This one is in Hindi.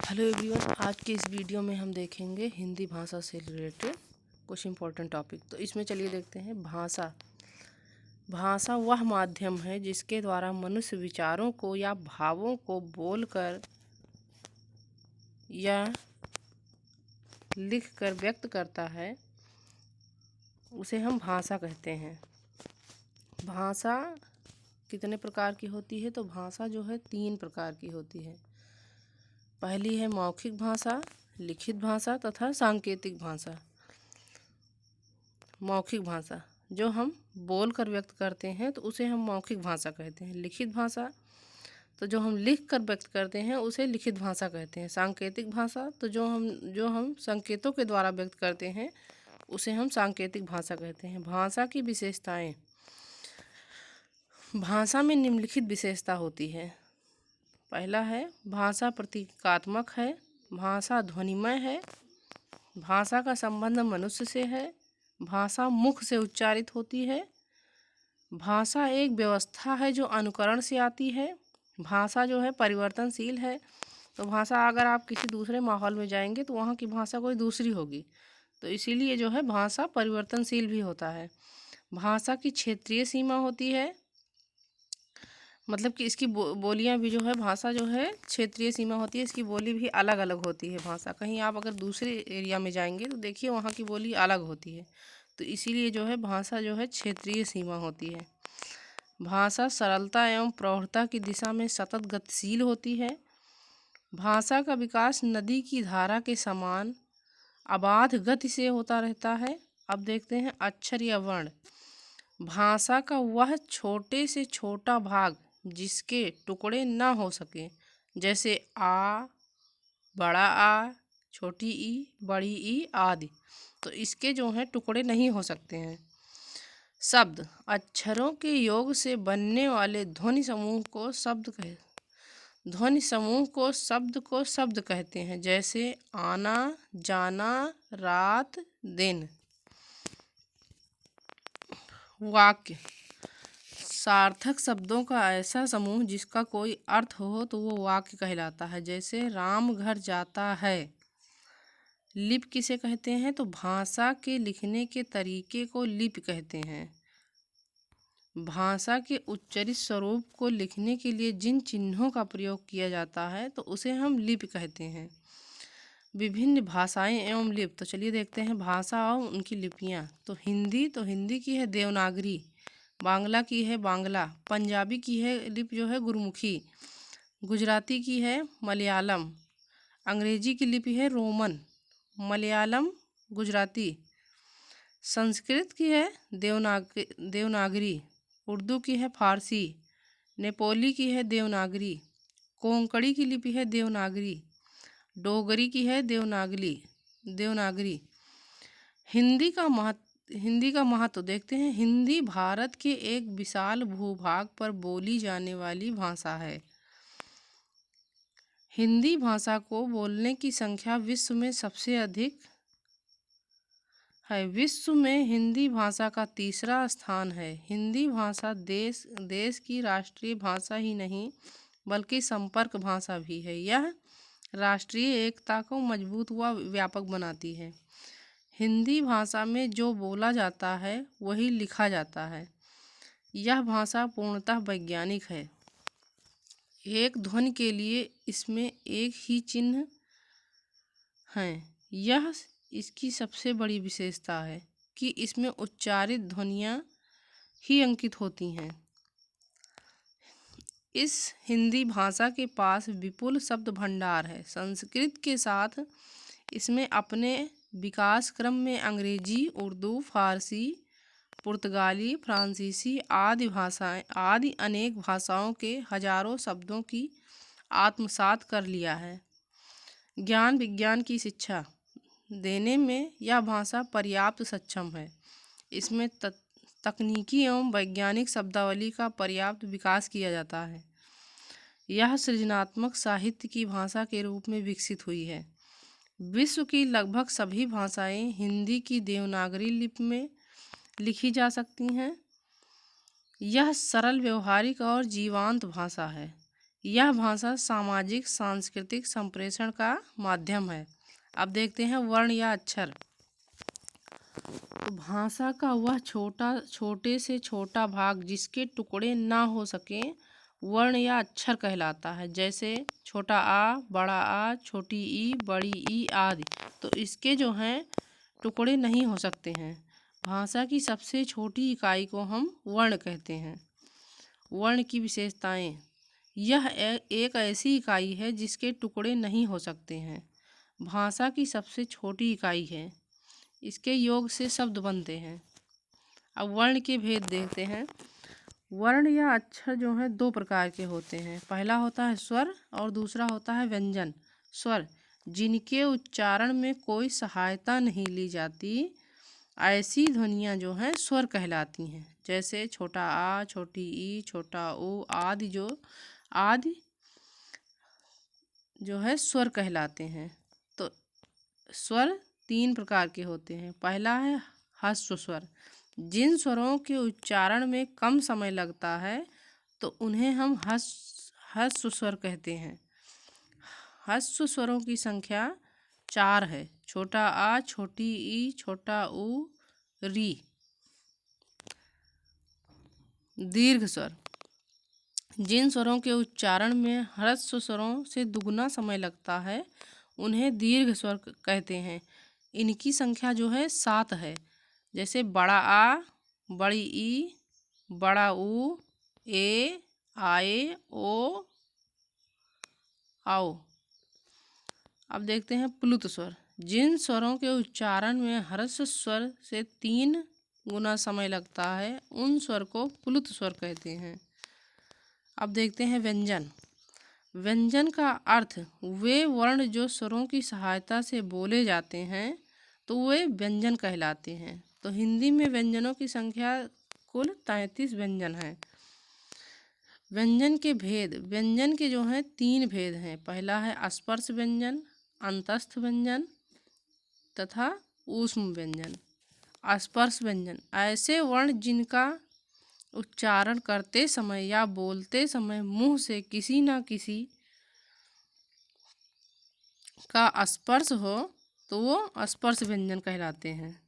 हेलो एवरीवन, आज के इस वीडियो में हम देखेंगे हिंदी भाषा से रिलेटेड कुछ इम्पोर्टेंट टॉपिक। तो इसमें चलिए देखते हैं। भाषा वह माध्यम है जिसके द्वारा मनुष्य विचारों को या भावों को बोलकर या लिखकर व्यक्त करता है, उसे हम भाषा कहते हैं। भाषा कितने प्रकार की होती है? तो भाषा जो है 3 प्रकार की होती है। पहली है मौखिक भाषा, लिखित भाषा तथा सांकेतिक भाषा। मौखिक भाषा जो हम बोल कर व्यक्त करते हैं तो उसे हम मौखिक भाषा कहते हैं। लिखित भाषा तो जो हम लिख कर व्यक्त करते हैं उसे लिखित भाषा कहते हैं। सांकेतिक भाषा तो जो हम संकेतों के द्वारा व्यक्त करते हैं उसे हम सांकेतिक भाषा कहते हैं। भाषा की विशेषताएं। भाषा में निम्नलिखित विशेषता होती है। पहला है भाषा प्रतीकात्मक है, भाषा ध्वनिमय है, भाषा का संबंध मनुष्य से है, भाषा मुख से उच्चारित होती है, भाषा एक व्यवस्था है जो अनुकरण से आती है, भाषा जो है परिवर्तनशील है। तो भाषा अगर आप किसी दूसरे माहौल में जाएंगे तो वहाँ की भाषा कोई दूसरी होगी, तो इसीलिए जो है भाषा परिवर्तनशील भी होता है। भाषा की क्षेत्रीय सीमा होती है, मतलब कि इसकी बोलियां भी जो है, भाषा जो है क्षेत्रीय सीमा होती है, इसकी बोली भी अलग अलग होती है। भाषा कहीं आप अगर दूसरे एरिया में जाएंगे तो देखिए वहाँ की बोली अलग होती है, तो इसीलिए जो है भाषा जो है क्षेत्रीय सीमा होती है। भाषा सरलता एवं प्रौढ़ता की दिशा में सतत गतिशील होती है। भाषा का विकास नदी की धारा के समान अबाध गति से होता रहता है। अब देखते हैं अक्षर या वर्ण। भाषा का वह छोटे से छोटा भाग जिसके टुकड़े ना हो सके, जैसे आ, बड़ा आ, छोटी ई, बड़ी ई आदि, तो इसके जो हैं टुकड़े नहीं हो सकते हैं। शब्द अक्षरों के योग से बनने वाले ध्वनि समूह को शब्द कहते हैं, जैसे आना, जाना, रात, दिन। वाक्य सार्थक शब्दों का ऐसा समूह जिसका कोई अर्थ हो तो वो वाक्य कहलाता है, जैसे राम घर जाता है। लिपि किसे कहते हैं? तो भाषा के लिखने के तरीके को लिपि कहते हैं। भाषा के उच्चरित स्वरूप को लिखने के लिए जिन चिन्हों का प्रयोग किया जाता है तो उसे हम लिपि कहते हैं। विभिन्न भाषाएं एवं लिपि। तो चलिए देखते हैं भाषा और उनकी लिपियां। तो हिंदी की है देवनागरी, बांग्ला की है बांग्ला, पंजाबी की है लिपि जो है गुरमुखी, गुजराती की है मलयालम, अंग्रेजी की लिपि है रोमन, मलयालम गुजराती, संस्कृत की है देवनागरी, उर्दू की है फारसी, नेपाली की है देवनागरी, कोंकणी की लिपि है देवनागरी, डोगरी की है देवनागरी। हिंदी का महत्व देखते हैं। हिंदी भारत के एक विशाल भूभाग पर बोली जाने वाली भाषा है। हिंदी भाषा को बोलने की संख्या विश्व में सबसे अधिक है। विश्व में हिंदी भाषा का 3रा स्थान है। हिंदी भाषा देश की राष्ट्रीय भाषा ही नहीं बल्कि संपर्क भाषा भी है। यह राष्ट्रीय एकता को मजबूत व व्यापक बनाती है। हिंदी भाषा में जो बोला जाता है वही लिखा जाता है। यह भाषा पूर्णतः वैज्ञानिक है। एक ध्वनि के लिए इसमें एक ही चिन्ह है। यह इसकी सबसे बड़ी विशेषता है कि इसमें उच्चारित ध्वनियाँ ही अंकित होती हैं। इस हिंदी भाषा के पास विपुल शब्द भंडार है। संस्कृत के साथ इसमें अपने विकास क्रम में अंग्रेजी, उर्दू, फारसी, पुर्तगाली, फ्रांसीसी आदि अनेक भाषाओं के हजारों शब्दों की आत्मसात कर लिया है। ज्ञान विज्ञान की शिक्षा देने में यह भाषा पर्याप्त सक्षम है। इसमें तकनीकी एवं वैज्ञानिक शब्दावली का पर्याप्त विकास किया जाता है। यह सृजनात्मक साहित्य की भाषा के रूप में विकसित हुई है। विश्व की लगभग सभी भाषाएं हिंदी की देवनागरी लिपि में लिखी जा सकती हैं। यह सरल, व्यवहारिक और जीवंत भाषा है। यह भाषा सामाजिक सांस्कृतिक संप्रेषण का माध्यम है। अब देखते हैं वर्ण या अक्षर। तो भाषा का वह छोटे से छोटा भाग जिसके टुकड़े ना हो सके वर्ण या अक्षर कहलाता है। जैसे छोटा आ, बड़ा आ, छोटी ई, बड़ी ई आदि। तो इसके जो हैं टुकड़े नहीं हो सकते हैं। भाषा की सबसे छोटी इकाई को हम वर्ण कहते हैं। वर्ण की विशेषताएं। यह एक ऐसी इकाई है जिसके टुकड़े नहीं हो सकते हैं। भाषा की सबसे छोटी इकाई है। इसके योग से शब्द बनते हैं। अब वर्ण के भेद देखते हैं। वर्ण या अक्षर जो है दो प्रकार के होते हैं। पहला होता है स्वर और दूसरा होता है व्यंजन। स्वर जिनके उच्चारण में कोई सहायता नहीं ली जाती, ऐसी ध्वनियाँ जो हैं स्वर कहलाती हैं। जैसे छोटा आ, छोटी ई, छोटा ऊ आदि जो है स्वर कहलाते हैं। तो स्वर तीन प्रकार के होते हैं। पहला है ह्रस्व स्वर। जिन स्वरों के उच्चारण में कम समय लगता है तो उन्हें हम ह्रस्व स्वर कहते हैं। ह्रस्व स्वरों की संख्या 4 है। छोटा आ, छोटी ई, छोटा ऊ, री। दीर्घ स्वर जिन स्वरों के उच्चारण में ह्रस्व स्वरों से दुगना समय लगता है उन्हें दीर्घ स्वर कहते हैं। इनकी संख्या जो है 7 है। जैसे बड़ा आ, बड़ी ई, बड़ा ऊ, ए, आए, ओ, आओ। अब देखते हैं प्लुत स्वर। जिन स्वरों के उच्चारण में ह्रस्व स्वर से 3 गुना समय लगता है उन स्वर को प्लुत स्वर कहते हैं। अब देखते हैं व्यंजन। व्यंजन का अर्थ वे वर्ण जो स्वरों की सहायता से बोले जाते हैं तो वे व्यंजन कहलाते हैं। तो हिंदी में व्यंजनों की संख्या कुल 33 व्यंजन है। व्यंजन के भेद। व्यंजन के जो हैं 3 भेद हैं। पहला है स्पर्श व्यंजन, अंतस्थ व्यंजन तथा ऊष्म व्यंजन। स्पर्श व्यंजन ऐसे वर्ण जिनका उच्चारण करते समय या बोलते समय मुंह से किसी न किसी का स्पर्श हो तो वो स्पर्श व्यंजन कहलाते हैं।